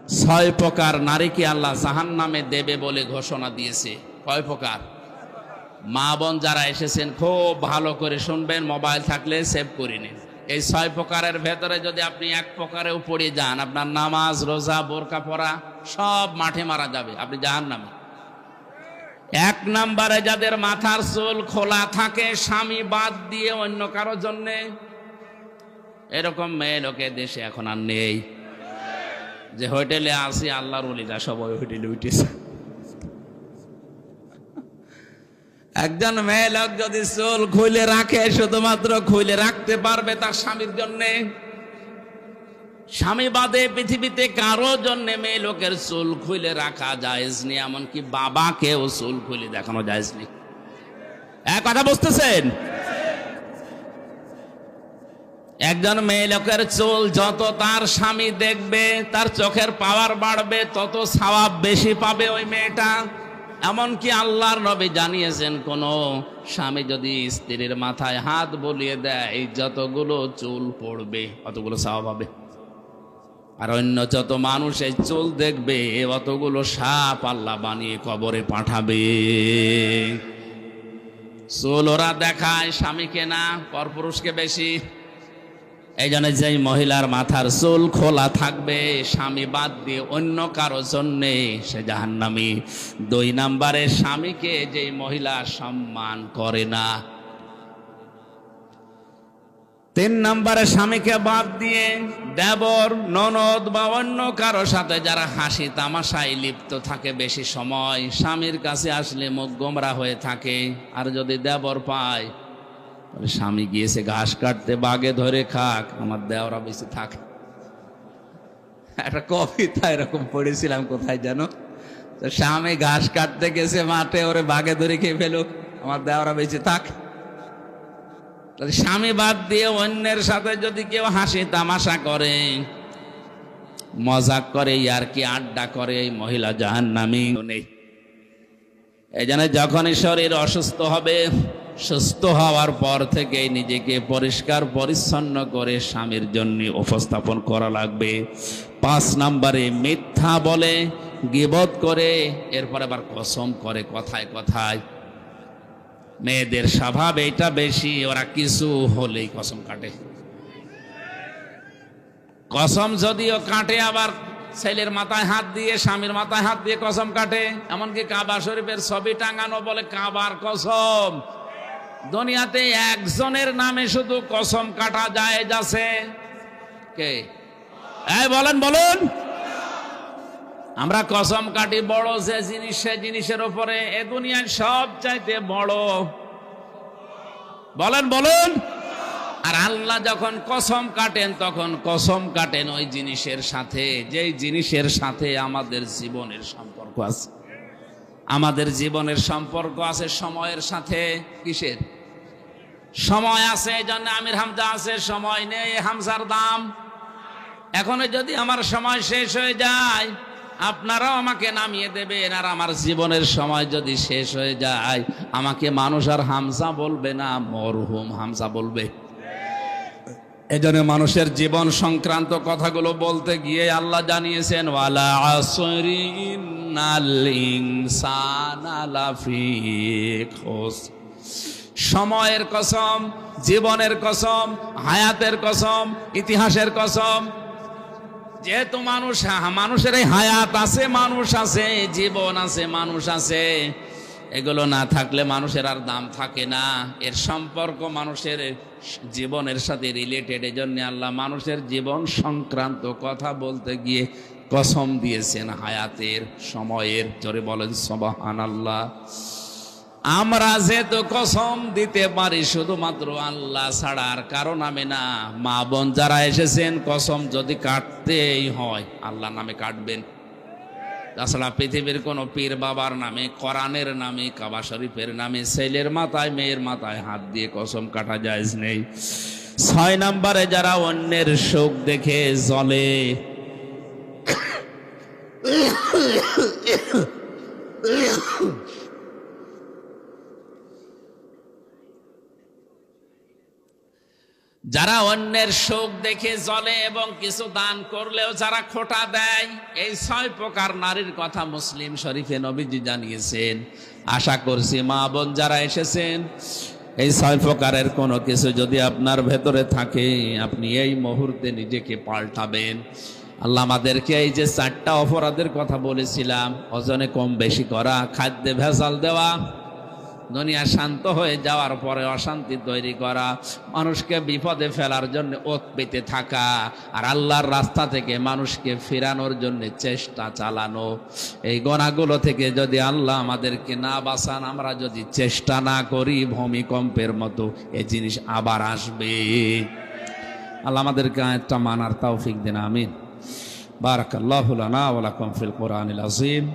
ছয় প্রকার নারীকে আল্লাহ জাহান্নামে দেবে বলে ঘোষণা দিয়েছে। কয় প্রকার? মা বোন যারা এসেছেন খুব ভালো করে শুনবেন, মোবাইল থাকলে সেভ করে নিন। এই ছয় প্রকারের ভেতরে যদি আপনি এক প্রকারেও পড়ে যান, আপনার নামাজ রোজা বোরকা পরা সব মাঠে মারা যাবে, আপনি জাহান্নামে। এক নম্বরে যাদের মাথার চুল খোলা থাকে স্বামী বাদ দিয়ে অন্য কারোর জন্যে, এরকম মেয়ে লোকে দেশে এখন আর নেই। যে হোটেলে আসি আল্লাহর ওলিরা সবাই হোটেলে উঠেছে। একজন মেয়ে লোক যদি চুল খুলে রাখে, শুধুমাত্র খুলে রাখতে পারবে তার স্বামীর জন্যে, স্বামী বাদে পৃথিবীতে কারো জন্য মেয়ে লোকের চুল খুলে রাখা জায়েজ নেই, এমনকি বাবাকেও চুল খুলে দেখানো জায়েজ নেই। এক কথা বুঝতেছেন? একজন মেয়ে লোকের চুল যত তার স্বামী দেখবে, তার চোখের পাওয়ার বাড়বে, তত সওয়াব বেশি পাবে ওই মেয়েটা। এমনকি আল্লাহর নবী জানিয়েছেন, কোন স্বামী যদি স্ত্রীর মাথায় হাত বুলিয়ে দেয়, যতগুলো চুল পড়বে অতগুলো সওয়াব হবে। আর অন্য যত মানুষ এই চুল দেখবে, অতগুলো সাপ আল্লাহ বানিয়ে কবরে পাঠাবে। চুল ওরা দেখায় স্বামীকে না, পরপুরুষকে বেশি। এই জন্য যেই মহিলার মাথার চুল খোলা থাকবে স্বামী বাদ দিয়ে অন্য কারো জন্যে, সে জাহান্নামী। দুই নম্বরে স্বামীকে যেই মহিলা সম্মান করে না। তিন নম্বরে স্বামীকে বাদ দিয়ে দেবর ননদ বা অন্য কারো সাথে যারা হাসি তামাশায় লিপ্ত থাকে বেশি সময়, স্বামীর কাছে আসলে মুখ গোমরা হয়ে থাকে। আর যদি দেবর পায়, স্বামী গিয়েছে ঘাস কাটতে, বাগে ধরে খাক, আমার দেওরা বেশি থাকে। একটা কবিতা এরকম পড়েছিলাম কোথায় যেন, স্বামী ঘাস কাটতে গেছে মাঠে, ওরে বাগে ধরে খেয়ে ফেলুক, আমার দেওরা বেশি থাক। স্বামী বাদ দিয়ে অন্যের সাথে যদি কেউ হাসি তামাশা করে, মজাক করে, আর কি আড্ডা করে, এই মহিলা জাহান্নামী নেই। এই জন্য যখনই শরীর অসুস্থ হবে, সুস্থ হওয়ার পর থেকে নিজেকে পরিষ্কার পরিচ্ছন্ন করে স্বামীর জন্য উপস্থাপন করা লাগবে। 5 নম্বরে মিথ্যা বলে, গীবত করে, এরপর আবার কসম করে কথায় কথায়। মেয়েদের স্বভাব এটা বেশি, ওরা কিছু হলেই কসম কাটে। কসম যদিও কাটে, আবার ছেলের মাথায় হাত দিয়ে স্বামীর মাথায় হাত দিয়ে কসম কাটে। এমনকি কাবা শরীফের ছবি টাঙানো বলে কাবার কসম। দুনিয়াতে একজনের নামে শুধু কসম কাটা জায়েজ আছে, কে? এই বলেন বলুন। আমরা কসম কাটি বড় যে জিনিস, সে জিনিসের উপরে এ দুনিয়ার সব চাইতে বড়, বলেন বলুন। আর আল্লাহ যখন কসম কাটেন, তখন কসম কাটেন ওই জিনিসের সাথে, যেই জিনিসের সাথে আমাদের জীবনের সম্পর্ক আছে। আমাদের জীবনের সম্পর্ক আছে সময়ের সাথে। কিসের সময় আছে? এই জন্য আমির হামজা আছে, সময় নেই হামজার দাম। এখন যদি আমার সময় শেষ হয়ে যায়, আপনারাও আমাকে নামিয়ে দেবেন। আর আমার জীবনের সময় যদি শেষ হয়ে যায়, আমাকে মানুষ আর হামজা বলবে না, মরহুম হামজা বলবে। এজন্য মানুষের জীবন সংক্রান্ত কথাগুলো বলতে গিয়ে আল্লাহ জানিয়েছেন, ওয়ালা আসরি ইন্নাল ইনসানা লাফি খুসর। সময়ের কসম, জীবনের কসম, হায়াতের কসম, ইতিহাসের কসম। যেহেতু মানুষের এই হায়াত আছে, মানুষ আছে, জীবন আছে, মানুষ আছে, এগুলো না থাকলে মানুষের আর দাম থাকে না। এর সম্পর্ক মানুষের জীবনের সাথে রিলেটেড। এই জন্য আল্লাহ মানুষের জীবন সংক্রান্ত কথা বলতে গিয়ে কসম দিয়েছেন হায়াতের, সময়ের। জোরে বলেন সুবহানাল্লাহ। আমরা যেহেতু কসম দিতে পারি শুধুমাত্র আল্লাহ ছাড়া আর কারো নামে না। মা বোন যারা এসেছেন, কসম যদি কাটতেই হয় আল্লাহ নামে কাটবেন। তাছাড়া পৃথিবীর কোন পীর বাবার নামে, কোরআনের নামে, কাবা শরীফের নামে ছেলের মাথায় মেয়ের মাথায় হাত দিয়ে কসম কাটা জায়েজ নেই। 6 নম্বরে যারা অন্যের সুখ দেখে জ্বলে, যারা অন্যের সুখ দেখে জ্বলে এবং কিছু দান করলেও যারা খোঁটা দেয়, এই 6 প্রকার নারীর কথা মুসলিম শরীফে নবীজি জানিয়েছেন। আশা করছি মা বোন যারা এসেছেন, এই 6 প্রকারের কোনো কিছু যদি আপনার ভেতরে থাকে, আপনি এই মুহূর্তে নিজেকে পাল্টাবেন। আল্লাহ আমাদেরকে এই যে 4টা অপরাধের কথা বলেছিলাম, ওজনে কম বেশি করা, খাদ্যে ভেজাল দেওয়া, দুনিয়া শান্ত হয়ে যাওয়ার পরে অশান্তি তৈরি করা, মানুষকে বিপদে ফেলার জন্য ওত পেতে থাকা, আর আল্লাহর রাস্তা থেকে মানুষকে ফেরানোর জন্য চেষ্টা চালানো, এই গুনাহগুলো থেকে যদি আল্লাহ আমাদেরকে না বাঁচান, আমরা যদি চেষ্টা না করি, ভূমিকম্পের মতো এই জিনিস আবার আসবে। আল্লাহ আমাদেরকে আয়াতটা মানার তৌফিক দেন, আমিন। বারাকাল্লাহু লানা ওয়া লাকুম ফিল কোরআনিল আযীম।